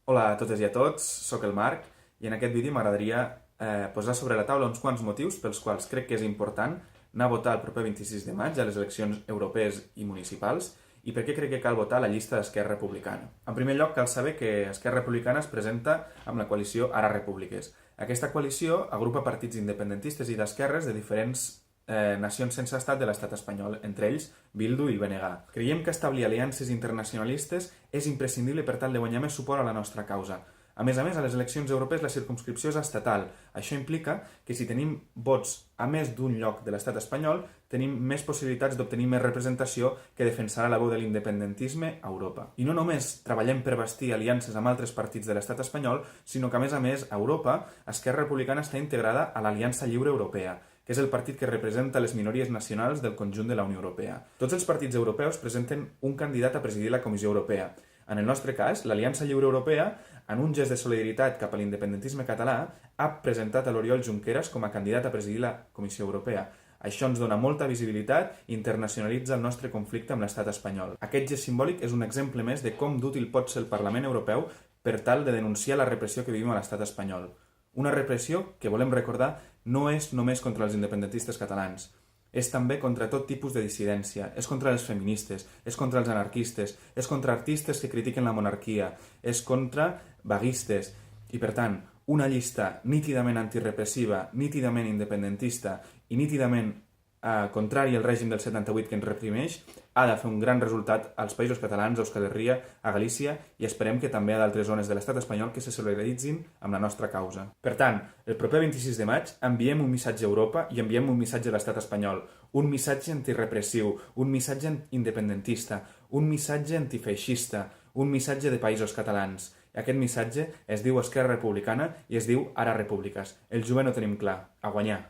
Hola a totes i a tots, sóc el Marc i en aquest vídeo m'agradaria posar sobre la taula uns quants motius pels quals crec que és important anar a votar el proper 26 de maig a les eleccions europees i municipals i per què crec que cal votar la llista d'Esquerra Republicana. En primer lloc, cal saber que Esquerra Republicana es presenta amb la coalició Ara Repúbliques. Aquesta coalició agrupa partits independentistes i d'esquerres de diferents nacions sense estat de l'estat espanyol, entre ells Bildu i el BNG. Creiem que establir aliances internacionalistes és imprescindible per tal de guanyar més suport a la nostra causa. A més, a les eleccions europees la circumscripció és estatal. Això implica que si tenim vots a més d'un lloc de l'estat espanyol, tenim més possibilitats d'obtenir més representació que defensarà la veu de l'independentisme a Europa. I no només treballem per bastir aliances amb altres partits de l'estat espanyol, sinó que a més, a Europa, Esquerra Republicana està integrada a l'Aliança Lliure Europea, que és el partit que representa les minories nacionals del conjunt de la Unió Europea. Tots els partits europeus presenten un candidat a presidir la Comissió Europea. En el nostre cas, l'Aliança Lliure Europea, en un gest de solidaritat cap a l'independentisme català, ha presentat a l'Oriol Junqueras com a candidat a presidir la Comissió Europea. Això ens dona molta visibilitat i internacionalitza el nostre conflicte amb l'estat espanyol. Aquest gest simbòlic és un exemple més de com d'útil pot ser el Parlament Europeu per tal de denunciar la repressió que vivim a l'estat espanyol. Una repressió que, volem recordar, no és només contra els independentistes catalans. És també contra tot tipus de dissidència, és contra les feministes, és contra els anarquistes, és contra artistes que critiquen la monarquia, és contra vaguistes. I, per tant, una llista nítidament antirepressiva, nítidament independentista i nítidament contrària al règim del 78 que ens reprimeix, ha de fer un gran resultat als països catalans, a Euskal Herria, a Galícia i esperem que també a d'altres zones de l'estat espanyol que se solidaritzin amb la nostra causa. Per tant, el proper 26 de maig enviem un missatge a Europa i enviem un missatge a l'estat espanyol, un missatge antirepressiu, un missatge independentista, un missatge antifeixista, un missatge de països catalans. Aquest missatge es diu Esquerra Republicana i es diu Ara Repúbliques. El jovent ho tenim clar, a guanyar.